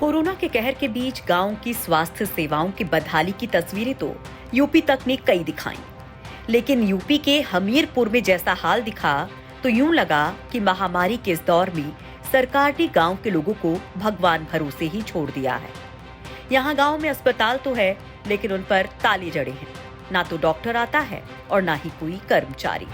Corona के कहर के बीच गांव की स्वास्थ्य सेवाओं की बदहाली की तस्वीरें तो यूपी तक ने कई दिखाई, लेकिन यूपी के हमीरपुर में जैसा हाल दिखा तो यूं लगा कि महामारी के इस दौर में सरकार ने गांव के लोगों को भगवान भरोसे ही छोड़ दिया है। यहाँ गांव में अस्पताल तो है, लेकिन उन पर ताले जड़े हैं। ना तो डॉक्टर आता है और ना ही कोई कर्मचारी।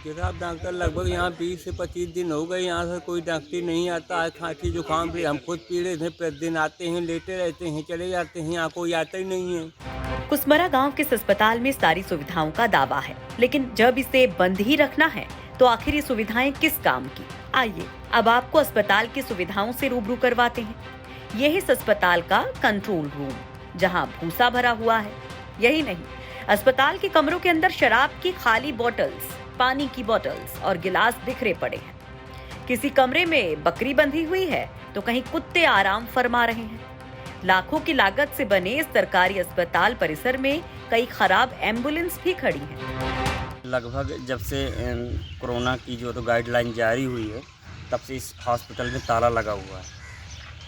साहब डॉक्टर लगभग यहाँ 20 से 25 दिन हो गए, यहाँ से कोई डॉक्टर नहीं आता है। खांसी जुकाम भी हम खुद पीड़ित हैं, प्रतिदिन आते हैं, लेटे रहते हैं, चले जाते हैं, यहाँ कोई आता ही नहीं है। कुसमरा गांव के इस अस्पताल में सारी सुविधाओं का दावा है, लेकिन जब इसे बंद ही रखना है तो आखिर ये सुविधाएं किस काम की? आइए अब आपको अस्पताल की सुविधाओं से रूबरू करवाते हैं। यह इस अस्पताल का कंट्रोल रूम, जहां भूसा भरा हुआ है। यही नहीं, अस्पताल के कमरों के अंदर शराब की खाली बोतल्स, पानी की बोतल्स और गिलास बिखरे पड़े हैं। किसी कमरे में बकरी बंधी हुई है तो कहीं कुत्ते आराम फरमा रहे हैं। लाखों की लागत से बने इस सरकारी अस्पताल परिसर में कई खराब एम्बुलेंस भी खड़ी हैं। लगभग जब से कोरोना की जो तो गाइडलाइन जारी हुई है, तब से इस हॉस्पिटल में ताला लगा हुआ है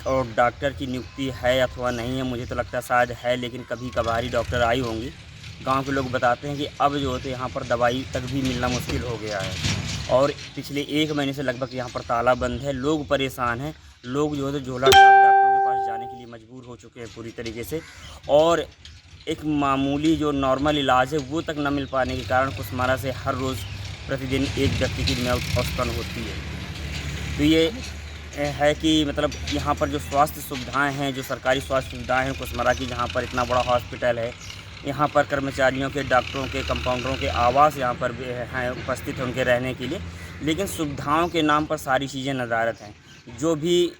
और डॉक्टर की नियुक्ति है अथवा नहीं है, मुझे तो लगता है शायद है, लेकिन कभी कभार ही डॉक्टर आई होंगी। गांव के लोग बताते हैं कि अब जो होते यहाँ पर दवाई तक भी मिलना मुश्किल हो गया है और पिछले 1 महीने से लगभग यहाँ पर ताला बंद है। लोग परेशान हैं, लोग जो है तो झोला छाप डॉक्टरों के पास जाने के लिए मजबूर हो चुके हैं पूरी तरीके से, और एक मामूली जो नॉर्मल इलाज है वो तक न मिल पाने के कारण कुसमारा से हर रोज़ प्रतिदिन एक व्यक्ति की मौत उत्पन्न होती है। तो ये है कि मतलब यहाँ पर जो स्वास्थ्य सुविधाएं हैं, जो सरकारी स्वास्थ्य सुविधाएं हैं कुसमारा की, जहाँ पर इतना बड़ा हॉस्पिटल है, यहाँ पर कर्मचारियों के, डॉक्टरों के, कंपाउंडरों के आवास यहाँ पर भी हैं उपस्थित हैं उनके रहने के लिए, लेकिन सुविधाओं के नाम पर सारी चीज़ें नदारत हैं। जो भी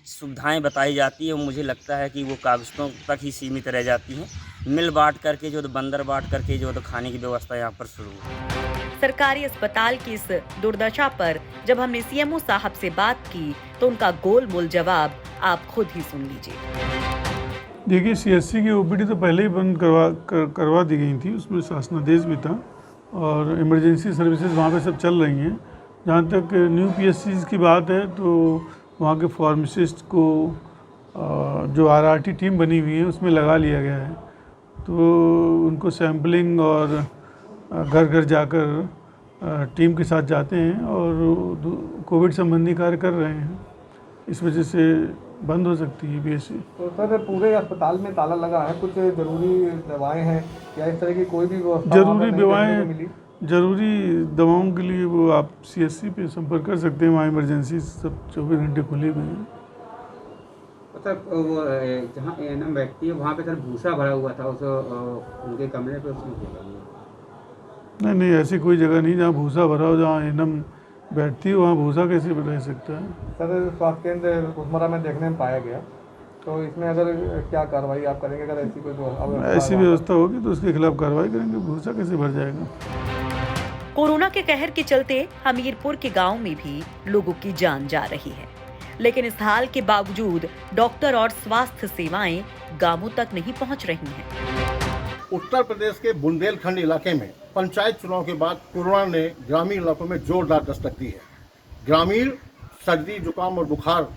सुविधाएं बताई जाती है वो मुझे लगता है कि वो कागज़ों तक ही सीमित रह जाती हैं। मिल बांट करके जो तो बंदर बांट करके जो तो खाने की व्यवस्था यहाँ पर शुरू है। सरकारी अस्पताल की इस दुर्दशा पर जब हमने सीएमओ साहब से बात की तो उनका गोलमोल जवाब आप खुद ही सुन लीजिए। देखिए, सीएससी की ओपीडी तो पहले ही बंद करवा दी गई थी, उसमें शासनादेश भी था और इमरजेंसी सर्विसेज वहाँ पे सब चल रही हैं। जहाँ तक न्यू पीएससी की बात है तो वहाँ के फार्मासिस्ट को जो आरआरटी टीम बनी हुई है उसमें लगा लिया गया है, तो उनको सैम्पलिंग और घर घर जाकर टीम के साथ जाते हैं और कोविड संबंधी कार्य कर रहे हैं। इस वजह से बंद हो सकती है पीएससी। तो सर पूरे अस्पताल में ताला लगा है, कुछ जरूरी दवाएं हैं या इस तरह की कोई भी जरूरी दवाओं के लिए वो आप सीएससी पे संपर्क कर सकते हैं। वहाँ इमरजेंसी सब 24 घंटे खुली हुई हैं। सर वो जहाँ एएनएम बैठती है वहाँ पे सर भूसा भरा हुआ था, उस उनके कमरे पे उसमें नहीं, ऐसी कोई जगह नहीं जहाँ भूसा भरा हो। जहाँ एएनएम बैठती है वहाँ भूसा कैसे रह सकता है? सर स्वास्थ्य केंद्र कुसमारा में देखने में पाया गया, तो इसमें अगर क्या कार्रवाई आप करेंगे? अगर ऐसी व्यवस्था होगी तो उसके खिलाफ कार्रवाई करेंगे। भूसा कैसे भर जाएगा? कोरोना के कहर के चलते हमीरपुर के गांव में भी लोगों की जान जा रही है, लेकिन इस हाल के बावजूद डॉक्टर और स्वास्थ्य सेवाएं गांवों तक नहीं पहुंच रही हैं। उत्तर प्रदेश के बुंदेलखंड इलाके में पंचायत चुनाव के बाद कोरोना ने ग्रामीण इलाकों में जोरदार दस्तक दी है। ग्रामीण सर्दी, जुकाम और बुखार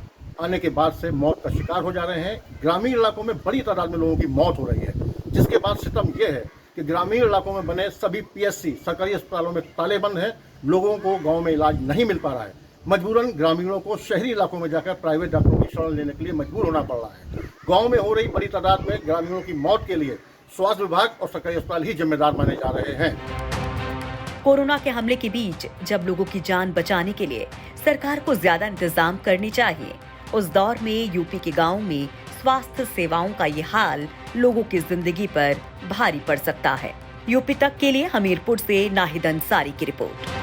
आने के बाद से मौत का शिकार हो जा रहे हैं। ग्रामीण इलाकों में बड़ी तादाद में लोगों की मौत हो रही है, जिसके बाद सितम यह है कि ग्रामीण इलाकों में बने सभी पीएससी सरकारी अस्पतालों में ताले बंद हैं। लोगों को गाँव में इलाज नहीं मिल पा रहा है। मजबूरन ग्रामीणों को शहरी इलाकों में जाकर प्राइवेट डॉक्टरों की शरण लेने के लिए मजबूर होना पड़ रहा है। गाँव में हो रही बड़ी तादाद में ग्रामीणों की मौत के लिए स्वास्थ्य विभाग और सरकारी अस्पताल ही जिम्मेदार माने जा रहे हैं। कोरोना के हमले के बीच जब लोगों की जान बचाने के लिए सरकार को ज्यादा इंतजाम करनी चाहिए, उस दौर में यूपी के गांव में स्वास्थ्य सेवाओं का ये हाल लोगों की जिंदगी पर भारी पड़ सकता है। यूपी तक के लिए हमीरपुर से नाहिद अंसारी की रिपोर्ट।